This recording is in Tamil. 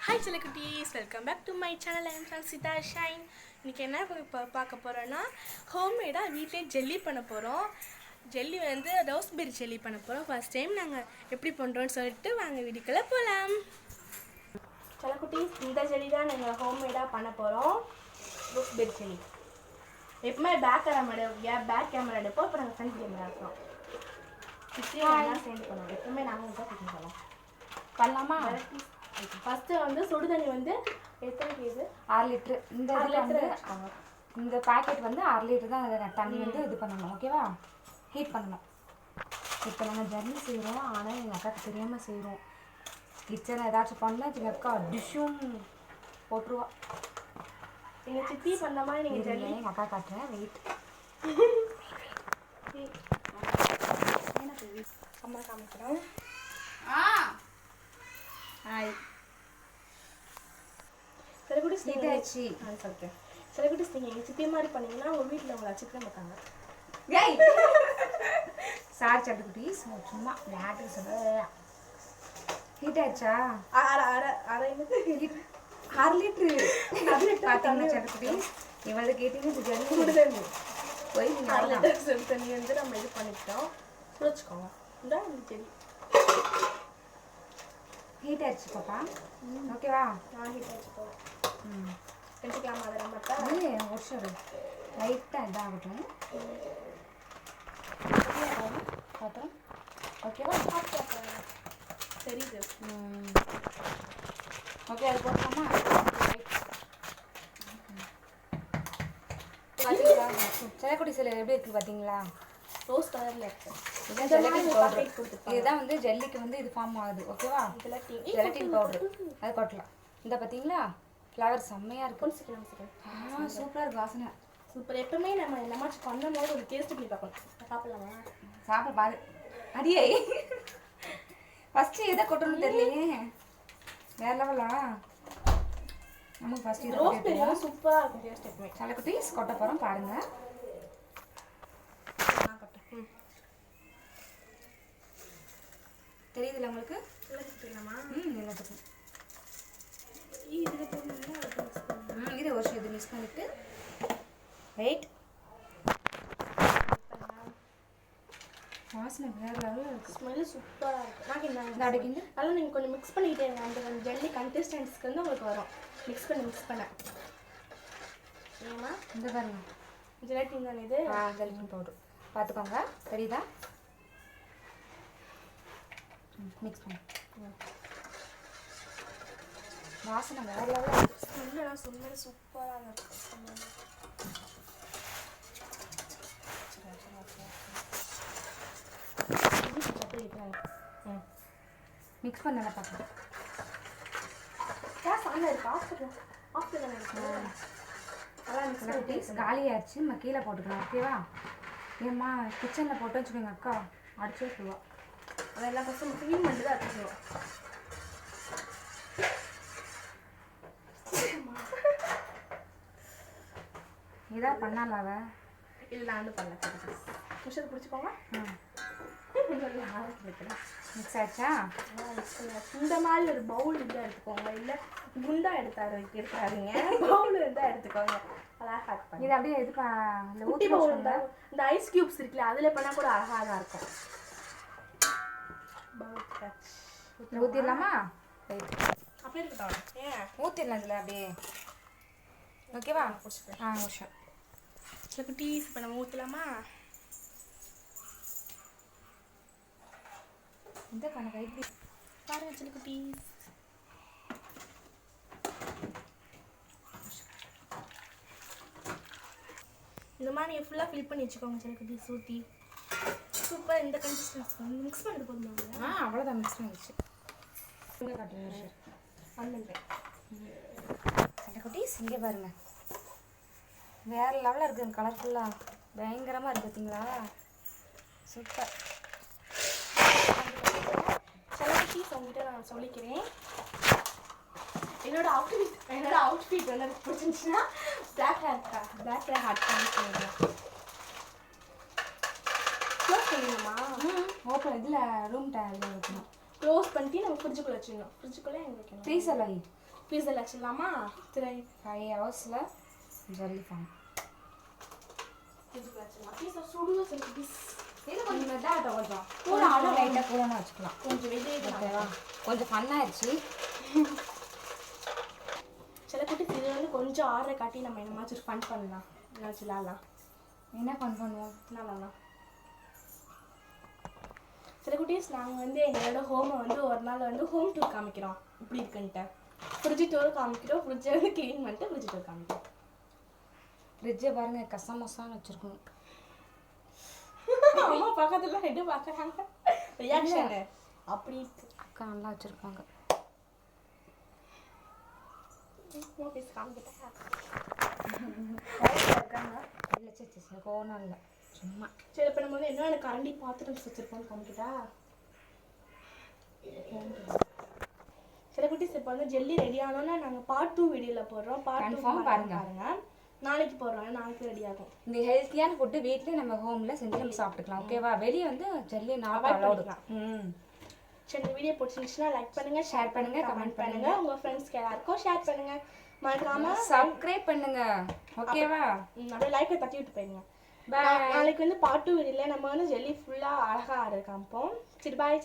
ஹாய் செல்லக்குட்டீஸ், welcome back to my channel. I'm Sansitha Shine. இன்றைக்கி என்ன இப்போ பார்க்க போகிறோன்னா, ஹோம்மேடாக வீட்டிலே ஜெல்லி பண்ண போகிறோம். ஜெல்லி வந்து ரோஸ்பெரி ஜெல்லி பண்ண போகிறோம். ஃபர்ஸ்ட் டைம் நாங்கள் எப்படி பண்ணுறோன்னு சொல்லிட்டு வாங்க வீடியோக்குள்ளே போகலாம். செல்லக்குட்டீஸ், இந்த ஜெல்லி தான் நாங்கள் ஹோம்மேடாக பண்ண போகிறோம். ரோஸ்பெரி ஜெல்லி எப்பவுமே பேக் கேமரா எடுப்போம். இப்போ நாங்கள் ஃப்ரண்ட் கேமரா இருக்கோம். இப்படியும் சேர்ந்து பண்ணுவோம். எப்பவுமே நாங்கள் தான் குக்கிங் பண்ணலாம். பண்ணலாமா? ஃபஸ்ட்டு வந்து சுடு தண்ணி வந்து எத்தனை கேஜி? 6 லிட்ரு. இந்த இதில் வந்து இந்த பேக்கெட் வந்து 6 லிட்டர் தான் தண்ணி வந்து இது பண்ணணும். ஓகேவா? ஹீட் பண்ணணும். இப்போ நாங்கள் ஜல்லி செய்கிறோம், ஆனால் எங்கள் அக்காவுக்கு தெரியாமல் செய்கிறோம். கிச்சனை ஏதாச்சும் பண்ணால் எங்கள் அக்கா டிஷ்ஷும் போட்டுருவா. எங்கள் சித்தி பண்ண மாதிரி நீங்கள் ஜல்லி எங்கள் அக்கா காட்டுறேன். வெயிட் அம்மா காமிக்கிறோம். ஹாய் சிலகுடிஸ் நீட்டாச்சு. நான் சொல்கிறேன், சிலகுடிஸ் நீங்கள் எங்கள் சித்தி மாதிரி பண்ணிங்கன்னா உங்கள் வீட்டில் உங்களை வச்சுக்க மாட்டாங்க. சார் சட்டுக்குட்டீஸ் சும்மா விளையாட்டுக்கு சொல்ல. ஹீட் ஆயிடுச்சா? 6 லிட்ரு பார்த்தீங்கன்னா சட்டுக்குட்டீஸ் இவ்வளோ கேட்டீங்க ஜல்லி போய் நீங்கள் 6 லிட்டர் தண்ணி வந்து நம்ம இது பண்ணிக்கிட்டோம். குளிச்சுக்கோங்க. இந்த ஜெல்லி ஹீட் ஆயிடுச்சு பாப்பா. ஓகேவா? ஹீட் ஆயிடுச்சு போகிறேன். எடுத்துக்கலாமா? அதை நம்ம வருஷம் லைட்டாக இதாகட்டும். பார்த்தோம். ஓகேவா? தெரியுது. ஓகே, அது போட்டோமா? சிலக்குடி சில எப்படி இருக்குது பார்த்தீங்களா? ரோஸ் கலரில் இருக்குது. இதுதான் வந்து ஜெல்லிக்கு வந்து இது ஃபார்ம் ஆகுது. ஓகேவா? ஜெலட்டின் பவுடர் அது கொட்டலாம். இந்த பார்த்தீங்களா ஃப்ளவர் செம்மையாக இருக்கும். சூப்பராக இருக்குது வாசனை. சூப்பர். எப்பவுமே நம்ம என்னமாச்சும் பண்ணும் போது ஒரு டேஸ்ட் பண்ணி பார்க்கணும். சாப்பிடலாமா? சாப்பிட பாரு. அடியே ஃபஸ்ட்டு எதை கொட்டணும்னு தெரியலையே. வேற லெவலா? நமக்கு ஃபஸ்ட்டு இது சூப்பராக இருக்கும் டேஸ்ட். எப்பவுமே சிலக்குட்டீஸ் கொட்ட போகிறோம் பாருங்கள். தெரியுதுல்ல உங்களுக்கு? எல்லாத்துக்கும் இது ஒரு இது மிக்ஸ் பண்ணிட்டு ரைட். வாசனை வேறு லெவலில் இருக்குது. ஸ்மெல்லு சூப்பராக இருக்குது. நல்லா நீங்கள் கொஞ்சம் மிக்ஸ் பண்ணிக்கிட்டே அந்த ஜெல்லி கன்சிஸ்டன்சிக்கு வந்து உங்களுக்கு வரும். மிக்ஸ் பண்ண ஏமா இந்த பாருங்க ஜெலட்டின் தானே இது? ஜெலட்டின் பவுடர் பார்த்துக்கோங்க. தெரியுதா? மிக்ஸ் பண்ணி வாசனை வேற லெவலில் ஸ்மெல்லாம் சொன்னது சூப்பராக இருக்கும். மிக்ஸ் பண்ணல பார்க்கலாம். கேஸ் ஆன் இருக்கு. ஆஃப்டர் இருக்கு. அதான் காலியாகிடுச்சு. நம்ம கீழே போட்டுக்கலாம். ஓகேவா? ஏம்மா கிச்சனில் போட்டு வச்சுக்கோங்க. அக்கா அடிச்சு வச்சுருவா. அதெல்லாம் ஃபஸ்ட்டு க்ளீன் பண்ணிட்டு தான் அடிச்சுருவோம். இதான் பண்ணலாவ இல்லை நான் வந்து பண்ணல. விஷயத்தை பிடிச்சிக்கோங்க. மிக்ஸ் ஆயிடுச்சா? இந்த மாதிரி ஒரு பவுல் இருந்தால் எடுத்துக்கோங்க. இல்லை குண்டா எடுக்காதீங்க. பவுல் இருந்தால் எடுத்துக்கோங்க. அழகாக இருக்கும். இது அப்படியே இது ஊற்றி பவுல் இருந்தால் இந்த ஐஸ் க்யூப்ஸ் இருக்குல்ல, அதில் பண்ணால் கூட அழகாக தான் இருக்கும். ஊற்றிடலாமா? அப்படியே இருக்கட்டும். ஊற்றிடலாம் இதில் அப்படியே. ஓகேவா? வருஷம் சிலக்குட்டீஸ் இப்போ நம்ம ஊற்றலாமா? இந்த கணக்கு எப்படி பாருங்க சிலக்குட்டீஸ். இந்த மாதிரி நீங்கள் ஃபுல்லாக ஃபில் பண்ணி வச்சுக்கோங்க சிலக்குட்டீஸ். ஊற்றி சூப்பர். இந்த கன்சிஸ்டன்சி வந்து மிக்ஸ் பண்ணிட்டு போதும். அவ்வளோதான். மிக்ஸ் பண்ணிடுச்சு. சிலக்குட்டீஸ் இங்கே பாருங்கள் வேறு லெவலில் இருக்குது. கலர்ஃபுல்லாக பயங்கரமாக இருக்குது. பார்த்தீங்களா? சூப்பர். சிலக்குட்டீஸ் உங்கள்கிட்ட நான் சொல்லிக்கிறேன், என்னோட அவுட்ஃபிட் வந்து எனக்கு பிடிச்சிருந்துச்சுன்னா பிளாக் ஹேர் ஹாட் பண்ணிக்கலாம். க்ளோஸ் பண்ணிடணுமா? ஓப்பன் இதில் ரூம் டேபிள் வைக்கணும். க்ளோஸ் பண்ணிட்டு நம்ம ஃப்ரிட்ஜுக்குள்ளே வச்சுக்கணும். ஃப்ரிட்ஜுக்குள்ளே எங்கே வைக்கணும்? ஃப்ரீசரில் வை. ஃப்ரீசரில் வச்சிடலாமா? 5 ஹவர்ஸில் ஜெல்லி ஃபார்ம். ஃப்ரீசரில் வச்சிடலாம். ஃப்ரீசர் சுடுங்க சொல்லி ப்ளீஸ். இது கொஞ்சம் மெட்டாகட்டும், கொஞ்சம் கூட ஆனால் லைட்டாக கூடன்னு வச்சுக்கலாம். கொஞ்சம் வெளியே ஓகேவா? கொஞ்சம் ஃபன்னாகிடுச்சு. சில குட்டி இது வந்து கொஞ்சம் ஆர்டரை காட்டி நம்ம என்னமாச்சும் ஃபன் பண்ணலாம், என்னாச்சும் விளாட்லாம். என்ன ஃபன் பண்ணுவோம்? நான் சில குட்டீஸ் நாங்கள் வந்து எங்களோட ஹோமை வந்து ஒரு நாள் வந்து ஹோம் டூர் காமிக்கிறோம் இப்படி இருக்குன்ட்டு. ஃப்ரிட்ஜு டூர் காமிக்கிறோம், ஃப்ரிட்ஜை வந்து க்ளீன் பண்ணிட்டு ஃப்ரிட்ஜ் டூர் காமிக்கிறோம். ஃப்ரிட்ஜை பாருங்கள் கசமசான்னு வச்சுருக்கணும். அம்மா பக்கத்தில் ரெண்டு பார்க்குறாங்க ரியாக்ஷனு அப்படி அக்கா நல்லா வச்சுருப்பாங்க. இல்லை சரி கோவம் இல்லை சும்மா. சரி இப்போ நம்ம வந்து என்ன கரண்டி பாத்திரம் வச்சுருப்போம்னு காமிக்கிட்டா. சில குட்டீஸ் இப்போ வந்து ஜெல்லி ரெடி ஆனோன்னா நாங்கள் பார்ட் 2 வீடியோவில் போடுறோம். பார்ட் 2 பாருங்க. நாளைக்கு போடுறோம், நாளைக்கு ரெடி ஆகும். இந்த ஹெல்த்தியான ஃபுட்டு வீட்டில் நம்ம ஹோமில் செஞ்சு நம்ம சாப்பிட்டுக்கலாம். ஓகேவா? வெளியே வந்து ஜெல்லி நான் அலோடுக்கலாம். சரி, இந்த வீடியோ பிடிச்சிருந்துச்சுன்னா லைக் பண்ணுங்க, ஷேர் பண்ணுங்க, கமெண்ட் பண்ணுங்க, உங்க ஃப்ரெண்ட்ஸ்க்கு எல்லாருக்கும் ஷேர் பண்ணுங்க. மறக்காம சப்ஸ்கிரைப் பண்ணுங்க. ஓகேவா? அப்படியே லைக்கை தட்டி விட்டு போயிருங்க. நாளைக்கு வந்து பார்ட் 2 வீடியோல நம்ம வந்து ஜெல்லி ஃபுல்லா அழகா காமிப்போம். சரி பாய்.